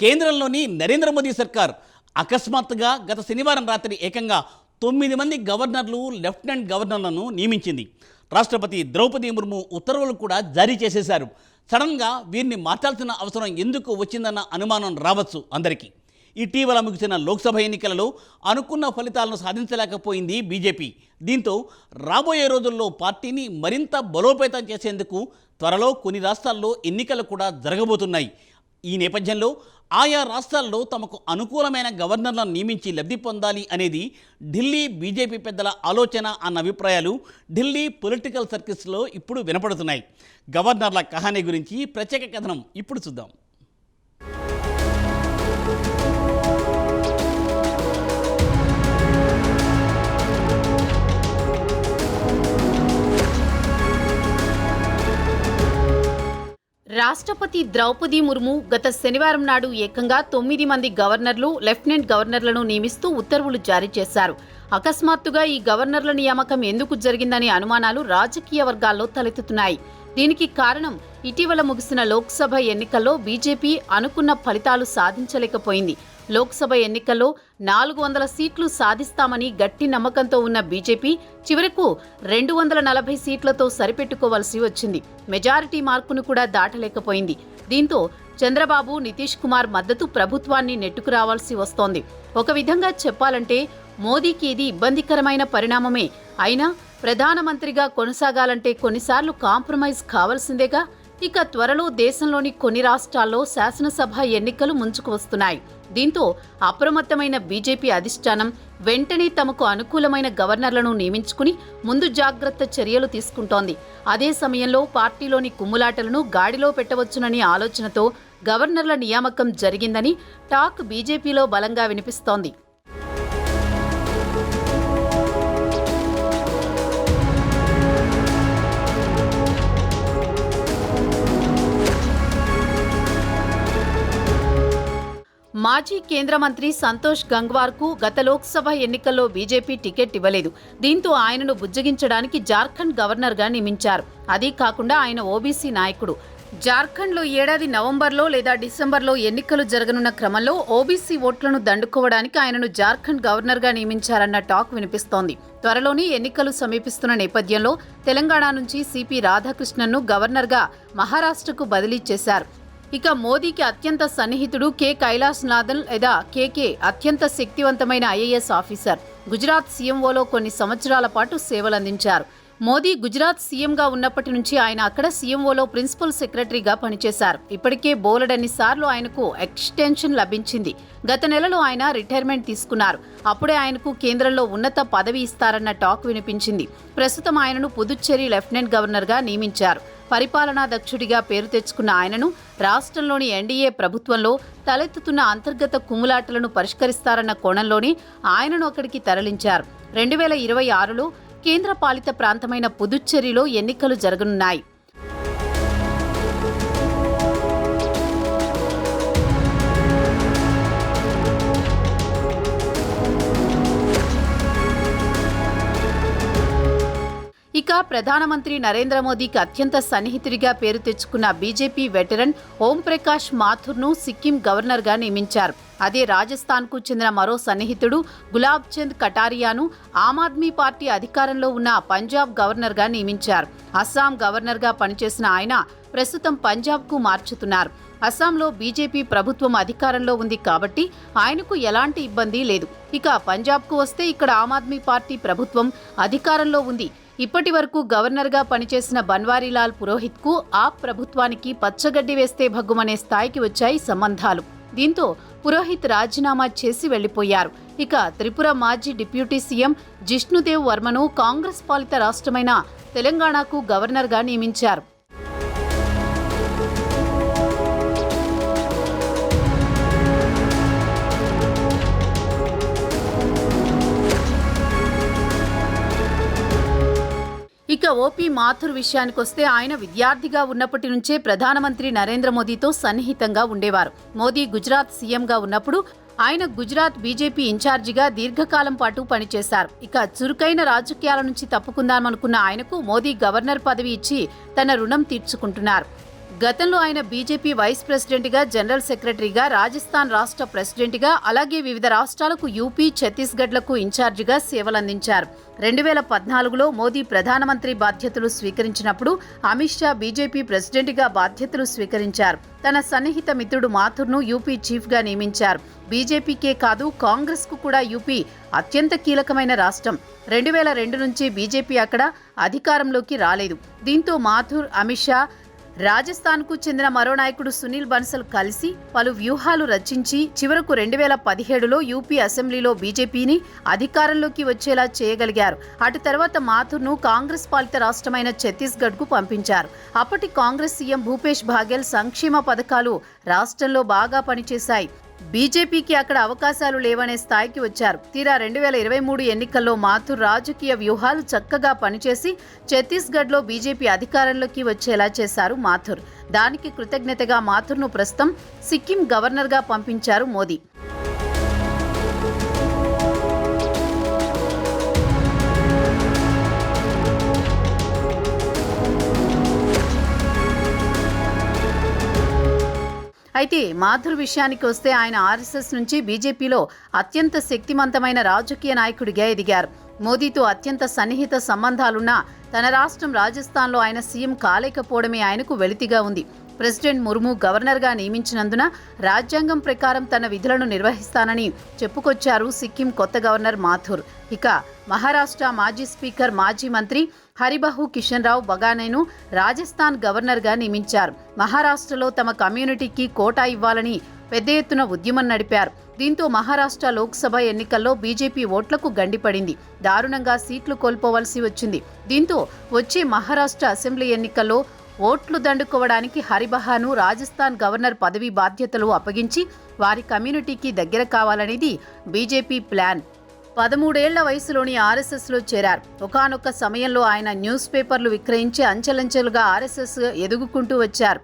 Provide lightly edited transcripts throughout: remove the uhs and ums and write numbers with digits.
కేంద్రంలోని నరేంద్ర మోదీ సర్కార్ అకస్మాత్తుగా గత శనివారం రాత్రి ఏకంగా 9 మంది గవర్నర్లు, లెఫ్టినెంట్ గవర్నర్లను నియమించింది. రాష్ట్రపతి ద్రౌపది ముర్ము ఉత్తర్వులు కూడా జారీ చేసేశారు. సడన్గా వీరిని మార్చాల్సిన అవసరం ఎందుకు వచ్చిందన్న అనుమానం రావచ్చు అందరికీ. ఇటీవల ముగిసిన లోక్సభ ఎన్నికలలో అనుకున్న ఫలితాలను సాధించలేకపోయింది బీజేపీ. దీంతో రాబోయే రోజుల్లో పార్టీని మరింత బలోపేతం చేసేందుకు త్వరలో కొన్ని రాష్ట్రాల్లో ఎన్నికలు కూడా జరగబోతున్నాయి. ఈ నేపథ్యంలో ఆయా రాష్ట్రాల్లో తమకు అనుకూలమైన గవర్నర్లను నియమించి లబ్ధి పొందాలి అనేది ఢిల్లీ బీజేపీ పెద్దల ఆలోచన అన్న అభిప్రాయాలు ఢిల్లీ పొలిటికల్ సర్కిల్స్లో ఇప్పుడు వినపడుతున్నాయి. గవర్నర్ల కహానీ గురించి ప్రత్యేక కథనం ఇప్పుడు చూద్దాం. రాష్ట్రపతి ద్రౌపది ముర్ము గత శనివారం నాడు ఏకంగా 9 మంది గవర్నర్లు, లెఫ్టినెంట్ గవర్నర్లను నియమిస్తూ ఉత్తర్వులు జారీ చేశారు. అకస్మాత్తుగా ఈ గవర్నర్ల నియామకం ఎందుకు జరిగిందనే అనుమానాలు రాజకీయ వర్గాల్లో తలెత్తుతున్నాయి. దీనికి కారణం ఇటీవల ముగిసిన లోక్సభ ఎన్నికల్లో బీజేపీ అనుకున్న ఫలితాలు సాధించలేకపోయింది. లోక్సభ ఎన్నికల్లో 400 సీట్లు సాధిస్తామని గట్టి నమ్మకంతో ఉన్న బీజేపీ చివరకు 240 సీట్లతో సరిపెట్టుకోవాల్సి వచ్చింది. మెజారిటీ మార్కును కూడా దాటలేకపోయింది. దీంతో చంద్రబాబు, నితీష్ కుమార్ మద్దతు ప్రభుత్వాన్ని నెట్టుకురావాల్సి వస్తోంది. ఒక విధంగా చెప్పాలంటే మోదీకి ఇది ఇబ్బందికరమైన పరిణామమే. అయినా ప్రధానమంత్రిగా కొనసాగాలంటే కొన్నిసార్లు కాంప్రమైజ్ కావాల్సిందేగా. ఇక త్వరలో దేశంలోని కొన్ని రాష్ట్రాల్లో శాసనసభ ఎన్నికలు ముంచుకు వస్తున్నాయి. దీంతో అప్రమత్తమైన బీజేపీ అధిష్టానం వెంటనే తమకు అనుకూలమైన గవర్నర్లను నియమించుకుని ముందు జాగ్రత్త చర్యలు తీసుకుంటోంది. అదే సమయంలో పార్టీలోని కుమ్ములాటలను గాడిలో పెట్టవచ్చునని ఆలోచనతో గవర్నర్ల నియామకం జరిగిందని టాక్ బీజేపీలో బలంగా వినిపిస్తోంది. మాజీ కేంద్ర మంత్రి సంతోష్ గంగ్వార్కు గత లోక్సభ ఎన్నికల్లో బీజేపీ టికెట్ ఇవ్వలేదు. దీంతో ఆయనను బుజ్జగించడానికి జార్ఖండ్ గవర్నర్గా నియమించారు. అదీ కాకుండా ఆయన ఓబీసీ నాయకుడు. జార్ఖండ్లో ఏడాది నవంబర్లో లేదా డిసెంబర్లో ఎన్నికలు జరగనున్న క్రమంలో ఓబీసీ ఓట్లను దండుకోవడానికి ఆయనను జార్ఖండ్ గవర్నర్గా నియమించారన్న టాక్ వినిపిస్తోంది. త్వరలోనే ఎన్నికలు సమీపిస్తున్న నేపథ్యంలో తెలంగాణ నుంచి సిపి రాధాకృష్ణన్ను గవర్నర్గా మహారాష్ట్రకు బదిలీ చేశారు. ఇక మోదీకి అత్యంత సన్నిహితుడు కె కైలాస్ నాథన్ లేదా కేకే అత్యంత శక్తివంతమైన ఐఏఎస్ ఆఫీసర్. గుజరాత్ సీఎంఓలో కొన్ని సంవత్సరాల పాటు సేవలందించారు. మోదీ గుజరాత్ సీఎంగా ఉన్నప్పటి నుంచి ఆయన అక్కడ సీఎంఓలో ప్రిన్సిపల్ సెక్రటరీగా పనిచేశారు. ఇప్పటికే బోలెడన్ని సార్లు ఆయనకు ఎక్స్టెన్షన్ లభించింది. గత నెలలో ఆయన రిటైర్మెంట్ తీసుకున్నారు. అప్పుడే ఆయనకు కేంద్రంలో ఉన్నత పదవి ఇస్తారన్న టాక్ వినిపించింది. ప్రస్తుతం ఆయనను పుదుచ్చేరి లెఫ్టినెంట్ గవర్నర్గా నియమించారు. పరిపాలనా దక్షుడిగా పేరు తెచ్చుకున్న ఆయనను రాష్ట్రంలోని ఎన్డీఏ ప్రభుత్వంలో తలెత్తుతున్న అంతర్గత కుమ్ములాటలను పరిష్కరిస్తారన్న కోణంలోనే ఆయనను అక్కడికి తరలించారు. 2026లో కేంద్ర పాలిత ప్రాంతమైన పుదుచ్చేరిలో ఎన్నికలు జరగనున్నాయి. ఇక ప్రధానమంత్రి నరేంద్ర మోదీకి అత్యంత సన్నిహితుడిగా పేరు తెచ్చుకున్న బీజేపీ వెటరన్ ఓంప్రకాష్ మాథుర్ను సిక్కిం గవర్నర్గా నియమించారు. అదే రాజస్థాన్కు చెందిన మరో సన్నిహితుడు గులాబ్ చంద్ కటారియాను ఆమ్ ఆద్మీ పార్టీ అధికారంలో ఉన్న పంజాబ్ గవర్నర్గా నియమించారు. అస్సాం గవర్నర్గా పనిచేసిన ఆయన ప్రస్తుతం పంజాబ్కు మార్చుతున్నారు. అస్సాంలో బీజేపీ ప్రభుత్వం అధికారంలో ఉంది కాబట్టి ఆయనకు ఎలాంటి ఇబ్బంది లేదు. ఇక పంజాబ్కు వస్తే ఇక్కడ ఆమ్ ఆద్మీ పార్టీ ప్రభుత్వం అధికారంలో ఉంది. ఇప్పటి వరకు గవర్నర్గా పనిచేసిన బన్వారీలాల్ పురోహిత్కు ఆప్ ప్రభుత్వానికి పచ్చగడ్డి వేస్తే భగ్గుమనే స్థాయికి వచ్చాయి సంబంధాలు. దీంతో పురోహిత్ రాజీనామా చేసి వెళ్లిపోయారు. ఇక త్రిపుర మాజీ డిప్యూటీ సీఎం జిష్ణుదేవ్ వర్మను కాంగ్రెస్ పాలిత రాష్ట్రమైన తెలంగాణకు గవర్నర్గా నియమించారు. ఇక ఓపీ మాథుర్ విషయానికొస్తే ఆయన విద్యార్థిగా ఉన్నప్పటి నుంచే ప్రధానమంత్రి నరేంద్ర మోదీతో సన్నిహితంగా ఉండేవారు. మోదీ గుజరాత్ సీఎంగా ఉన్నప్పుడు ఆయన గుజరాత్ బీజేపీ ఇన్ఛార్జిగా దీర్ఘకాలం పాటు పనిచేశారు. ఇక చురుకైన రాజకీయాల నుంచి తప్పుకుందామనుకున్న ఆయనకు మోదీ గవర్నర్ పదవి ఇచ్చి తన రుణం తీర్చుకుంటున్నారు. గతంలో ఆయన బీజేపీ వైస్ ప్రెసిడెంట్గా, జనరల్ సెక్రటరీగా, రాజస్థాన్ రాష్ట్ర ప్రెసిడెంట్గా, అలాగే వివిధ రాష్ట్రాలకు యూపీ, ఛత్తీస్గఢ్లకు ఇన్ఛార్జిగా సేవలందించారు. 2014లో మోదీ ప్రధానమంత్రి బాధ్యతలు స్వీకరించినప్పుడు అమిత్ షా బీజేపీ ప్రెసిడెంట్గా బాధ్యతలు స్వీకరించారు. తన సన్నిహిత మిత్రుడు మాథుర్ను యూపీ చీఫ్గా నియమించారు. బీజేపీకే కాదు, కాంగ్రెస్కు కూడా యూపీ అత్యంత కీలకమైన రాష్ట్రం. 2002 నుంచి బీజేపీ అక్కడ అధికారంలోకి రాలేదు. దీంతో మాథుర్, అమిత్ షా, రాజస్థాన్కు చెందిన మరో నాయకుడు సునీల్ బన్సల్ కలిసి పలు వ్యూహాలు రచించి చివరకు 2017లో యూపీ అసెంబ్లీలో బీజేపీని అధికారంలోకి వచ్చేలా చేయగలిగారు. అటు తర్వాత మాథుర్ను కాంగ్రెస్ పాలిత రాష్ట్రమైన ఛత్తీస్గఢ్కు పంపించారు. అప్పటి కాంగ్రెస్ సీఎం భూపేష్ బాఘెల్ సంక్షేమ పథకాలు రాష్ట్రంలో బాగా పనిచేశాయి. బీజేపీకి అక్కడ అవకాశాలు లేవనే స్థాయికి వచ్చారు. తీరా 2023 ఎన్నికల్లో మాథుర్ రాజకీయ వ్యూహాలు చక్కగా పనిచేసి ఛత్తీస్గఢ్లో బీజేపీ అధికారంలోకి వచ్చేలా చేశారు మాథుర్. దానికి కృతజ్ఞతగా మాథుర్ను ప్రస్తుతం సిక్కిం గవర్నర్గా పంపించారు మోదీ. అయితే మాథుర్ విషయానికి వస్తే ఆయన ఆర్ఎస్ఎస్ నుంచి బీజేపీలో అత్యంత శక్తివంతమైన రాజకీయ నాయకుడిగా ఎదిగారు. మోదీతో అత్యంత సన్నిహిత సంబంధాలున్నా తన రాష్ట్రం రాజస్థాన్లో ఆయన సీఎం కాలేకపోవడమే ఆయనకు వెలితిగా ఉంది. ప్రెసిడెంట్ ముర్ము గవర్నర్గా నియమించినందున రాజ్యాంగం ప్రకారం తన విధులను నిర్వహిస్తానని చెప్పుకొచ్చారు సిక్కిం కొత్త గవర్నర్ మాథుర్. ఇక మహారాష్ట్ర మాజీ స్పీకర్, మాజీ మంత్రి హరిబహు కిషన్ రావు బగానేను రాజస్థాన్ గవర్నర్గా నియమించారు. మహారాష్ట్రలో తమ కమ్యూనిటీకి కోటా ఇవ్వాలని పెద్ద ఎత్తున ఉద్యమం నడిపారు. దీంతో మహారాష్ట్ర లోక్సభ ఎన్నికల్లో బీజేపీ ఓట్లకు గండిపడింది. దారుణంగా సీట్లు కోల్పోవలసి వచ్చింది. దీంతో వచ్చే మహారాష్ట్ర అసెంబ్లీ ఎన్నికల్లో ఓట్లు దండుకోవడానికి హరిబహాను రాజస్థాన్ గవర్నర్ పదవి బాధ్యతలు అప్పగించి వారి కమ్యూనిటీకి దగ్గర కావాలనేది బీజేపీ ప్లాన్. 13 ఏళ్ల వయసులోని ఆర్ఎస్ఎస్లో చేరారు. ఒకానొక సమయంలో ఆయన న్యూస్ పేపర్లు విక్రయించి అంచెలంచెలుగా ఆర్ఎస్ఎస్ ఎదుగుకుంటూ వచ్చారు.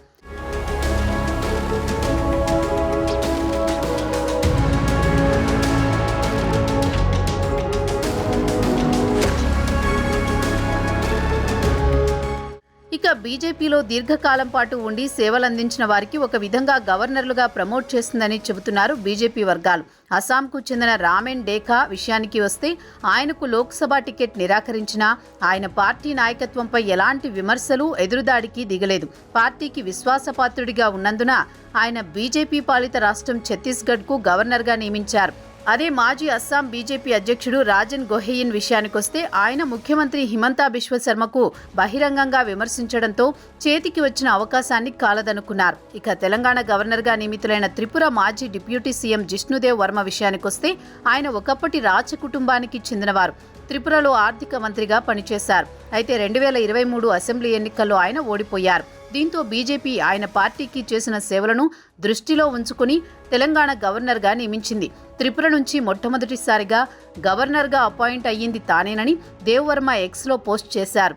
ఇక బీజేపీలో దీర్ఘకాలం పాటు ఉండి సేవలందించిన వారికి ఒక విధంగా గవర్నర్లుగా ప్రమోట్ చేస్తుందని చెబుతున్నారు బీజేపీ వర్గాలు. అస్సాంకు చెందిన రామెన్ డేఖా విషయానికి వస్తే ఆయనకు లోక్సభ టికెట్ నిరాకరించినా ఆయన పార్టీ నాయకత్వంపై ఎలాంటి విమర్శలు, ఎదురుదాడికి దిగలేదు. పార్టీకి విశ్వాసపాత్రుడిగా ఉన్నందున ఆయన బీజేపీ పాలిత రాష్ట్రం ఛత్తీస్గఢ్కు గవర్నర్గా నియమించారు. అదే మాజీ అస్సాం బీజేపీ అధ్యక్షుడు రాజన్ గొహెయిన్ విషయానికొస్తే ఆయన ముఖ్యమంత్రి హిమంతా బిశ్వ శర్మకు బహిరంగంగా విమర్శించడంతో చేతికి వచ్చిన అవకాశాన్ని కాలదనుకున్నారు. ఇక తెలంగాణ గవర్నర్గా నియమితులైన త్రిపుర మాజీ డిప్యూటీ సీఎం జిష్ణుదేవ్ వర్మ విషయానికొస్తే ఆయన ఒకప్పటి రాజ కుటుంబానికి చెందినవారు. త్రిపురలో ఆర్థిక మంత్రిగా పనిచేశారు. అయితే 2023 అసెంబ్లీ ఎన్నికల్లో ఆయన ఓడిపోయారు. దీంతో బీజేపీ ఆయన పార్టీకి చేసిన సేవలను దృష్టిలో ఉంచుకుని తెలంగాణ గవర్నర్గా నియమించింది. త్రిపుర నుంచి మొట్టమొదటిసారిగా గవర్నర్గా అపాయింట్ అయ్యింది తానేనని దేవ్ వర్మ ఎక్స్లో పోస్ట్ చేశారు.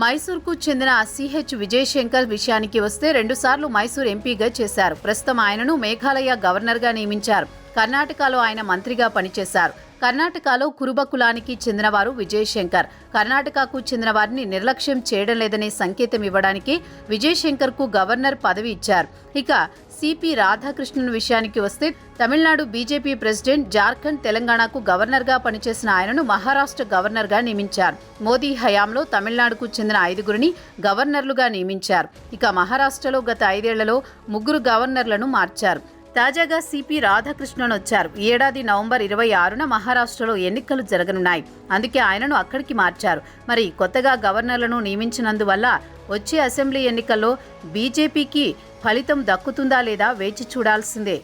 మైసూర్కు చెందిన సిహెచ్ విజయశంకర్ విషయానికి వస్తే 2 సార్లు మైసూర్ ఎంపీగా చేశారు. ప్రస్తుతం ఆయనను మేఘాలయ గవర్నర్గా నియమించారు. కర్ణాటకలో ఆయన మంత్రిగా పనిచేశారు. కర్ణాటకలో కురుబ కులానికి చెందినవారు విజయశంకర్. కర్ణాటకకు చెందిన వారిని నిర్లక్ష్యం చేయడం లేదనే సంకేతం ఇవ్వడానికి విజయశంకర్కు గవర్నర్ పదవి ఇచ్చారు. ఇక సిపి రాధాకృష్ణన్ విషయానికి వస్తే తమిళనాడు బీజేపీ ప్రెసిడెంట్, జార్ఖండ్, తెలంగాణకు గవర్నర్గా పనిచేసిన ఆయనను మహారాష్ట్ర గవర్నర్గా నియమించారు. మోదీ హయాంలో తమిళనాడుకు చెందిన 5గురిని గవర్నర్లుగా నియమించారు. ఇక మహారాష్ట్రలో గత 5 ఏళ్లలో 3 గవర్నర్లను మార్చారు. తాజాగా సిపి రాధాకృష్ణన్ వచ్చారు. ఈ ఏడాది నవంబర్ 26న మహారాష్ట్రలో ఎన్నికలు జరగనున్నాయి. అందుకే ఆయనను అక్కడికి మార్చారు. మరి కొత్తగా గవర్నర్లను నియమించినందువల్ల వచ్చే అసెంబ్లీ ఎన్నికల్లో బీజేపీకి ఫలితం దక్కుతుందా లేదా వేచి చూడాల్సిందే.